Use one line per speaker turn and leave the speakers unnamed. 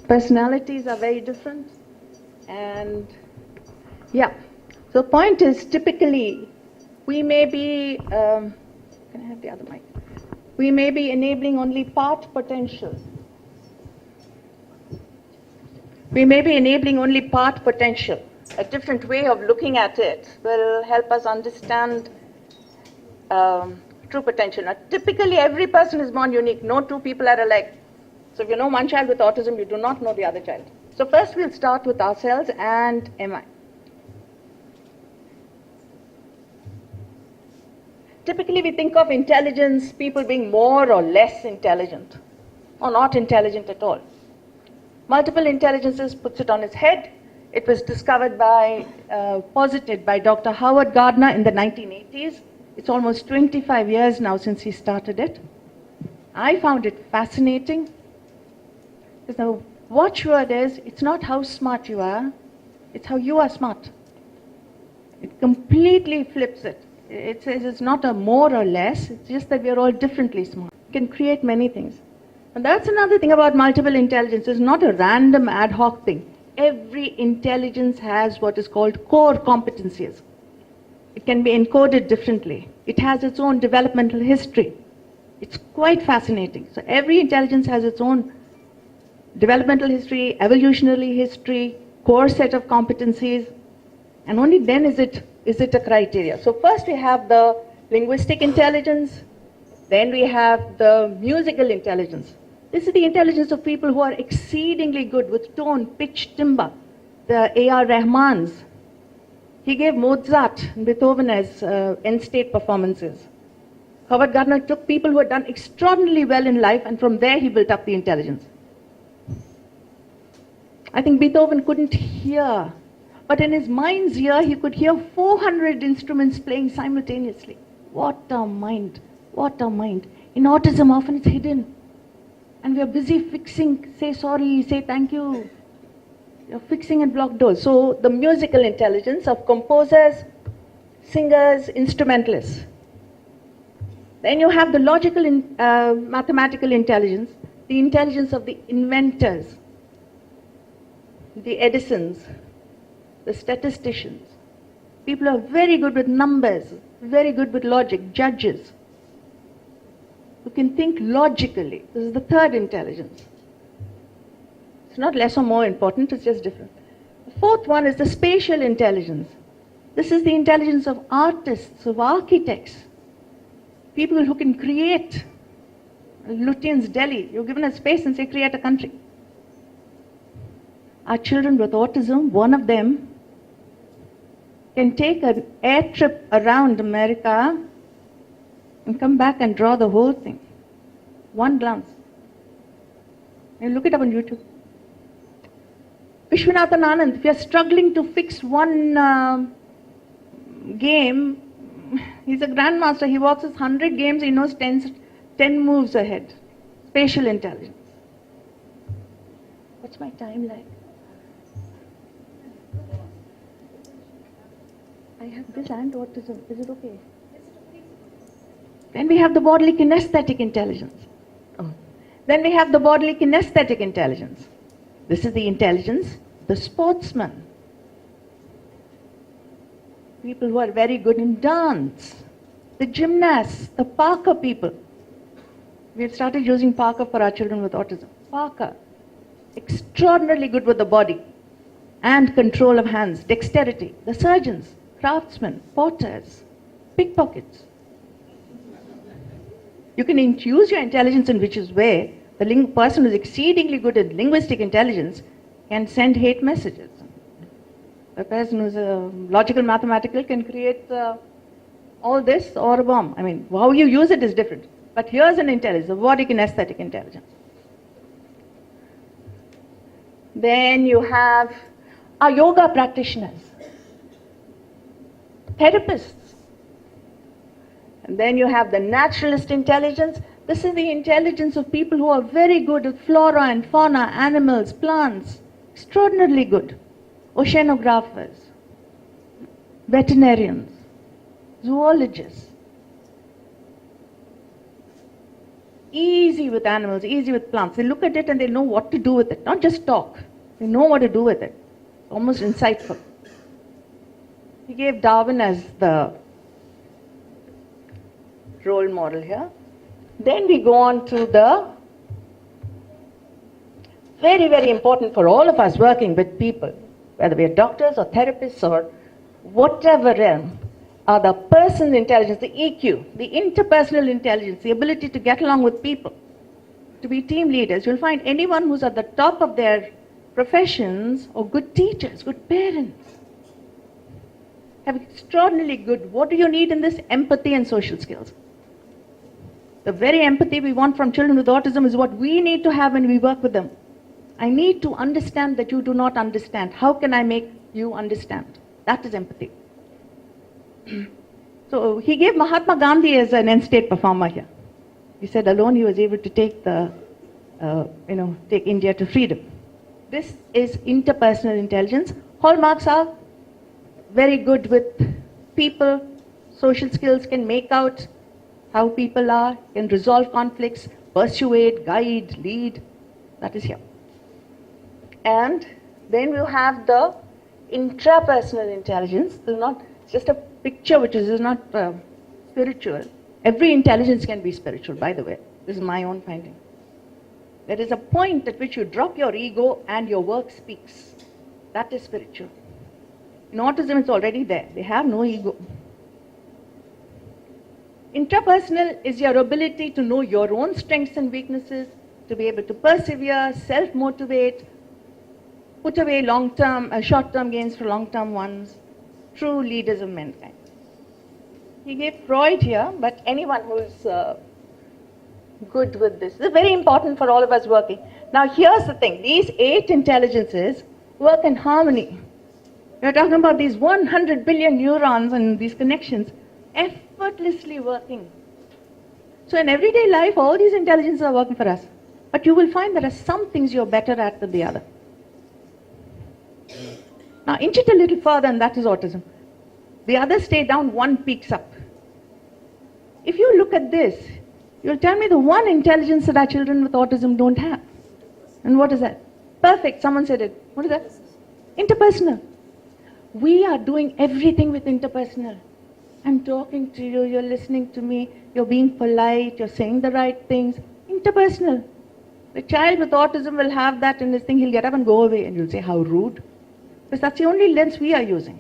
Personalities are very different. And yeah, so the point is, typically, we may be, can I have the other mic? We may be enabling only part potential. We may be enabling only part potential. A different way of looking at it will help us understand true potential. Now, typically, every person is born unique. No two people are alike. So if you know one child with autism, you do not know the other child. So first we'll start with ourselves and MI. Typically, we think of intelligence, people being more or less intelligent, or not intelligent at all. Multiple intelligences puts it on its head. It was discovered by, posited by Dr. Howard Gardner in the 1980s. It's almost 25 years now since he started it. I found it fascinating. Because the watchword is, it's not how smart you are, it's how you are smart. It completely flips it. It says it's not a more or less, it's just that we are all differently smart. You can create many things. And that's another thing about multiple intelligence. It's not a random ad hoc thing. Every intelligence has what is called core competencies. It can be encoded differently. It has its own developmental history. It's quite fascinating. So every intelligence has its own developmental history, evolutionary history, core set of competencies, and only then is it a criteria. So first we have the linguistic intelligence, then we have the musical intelligence. This is the intelligence of people who are exceedingly good with tone, pitch, timbre. The A.R. Rahmans. He gave Mozart and Beethoven as end-state performances. Howard Gardner took people who had done extraordinarily well in life, and from there he built up the intelligence. I think Beethoven couldn't hear, but in his mind's ear he could hear 400 instruments playing simultaneously. What a mind, what a mind. In autism often it's hidden. And we are busy fixing, say sorry, say thank you. You're fixing and blocked doors. So the musical intelligence of composers, singers, instrumentalists. Then you have the logical mathematical intelligence, the intelligence of the inventors, the Edisons, the statisticians. People are very good with numbers, very good with logic, judges, who can think logically. This is the third intelligence. It's not less or more important, it's just different. The fourth one is the spatial intelligence. This is the intelligence of artists, of architects, people who can create. Lutyens, Delhi, you're given a space and say create a country. Our children with autism, one of them can take an air trip around America and come back and draw the whole thing. One glance. You look it up on YouTube. Vishwanathan Anand, if you're struggling to fix one game, he's a grandmaster. He watches 100 games, he knows 10 moves ahead. Spatial intelligence. What's my time like? I have this and autism. Is it okay? Then we have the bodily kinesthetic intelligence. Oh. Then we have the bodily kinesthetic intelligence. This is the intelligence, the sportsman. People who are very good in dance. The gymnasts, the Parker people. We have started using Parker for our children with autism. Parker, extraordinarily good with the body and control of hands, dexterity. The surgeons, craftsmen, porters, pickpockets. You can use your intelligence in which way. The person who is exceedingly good at linguistic intelligence can send hate messages. The person who's a logical mathematical can create all this or a bomb. I mean, how you use it is different. But here's an intelligence, a body kinesthetic intelligence. Then you have our yoga practitioners, therapists. And then you have the naturalist intelligence. This is the intelligence of people who are very good at flora and fauna, animals, plants, extraordinarily good. Oceanographers, veterinarians, zoologists. easy with animals, easy with plants. They look at it and they know what to do with it, not just talk. They know what to do with it. Almost insightful. He gave Darwin as the role model here. Then we go on to the very, very important for all of us working with people, whether we are doctors or therapists or whatever realm, are the person's intelligence, the EQ, the interpersonal intelligence, the ability to get along with people, to be team leaders. You'll find anyone who's at the top of their professions or good teachers, good parents, have extraordinarily good, what do you need in this? Empathy and social skills. The very empathy we want from children with autism is what we need to have when we work with them. I need to understand that you do not understand. How can I make you understand? That is empathy. So he gave Mahatma Gandhi as an end state performer here. He said alone he was able to take take India to freedom. This is interpersonal intelligence. Hallmarks are very good with people, social skills, can make out how people are, can resolve conflicts, persuade, guide, lead. That is here. And then we'll have the intrapersonal intelligence. This is not just a picture which is not spiritual. Every intelligence can be spiritual, by the way. This is my own finding. There is a point at which you drop your ego and your work speaks. That is spiritual. In autism, it's already there. They have no ego. Intrapersonal is your ability to know your own strengths and weaknesses, to be able to persevere, self-motivate, put away short-term gains for long-term ones, true leaders of mankind. He gave Freud here, but anyone who's good with this. This is very important for all of us working. Now here's the thing, these 8 intelligences work in harmony. We're talking about these 100 billion neurons and these connections effortlessly working. So in everyday life, all these intelligences are working for us. But you will find there are some things you're better at than the other. Now inch it a little further, and that is autism. The others stay down, one peaks up. If you look at this, you'll tell me the one intelligence that our children with autism don't have. And what is that? Perfect, someone said it. What is that? Interpersonal. We are doing everything with interpersonal. I'm talking to you, you're listening to me, you're being polite, you're saying the right things. Interpersonal. The child with autism will have that in his thing, he'll get up and go away, and you'll say, how rude. Because that's the only lens we are using.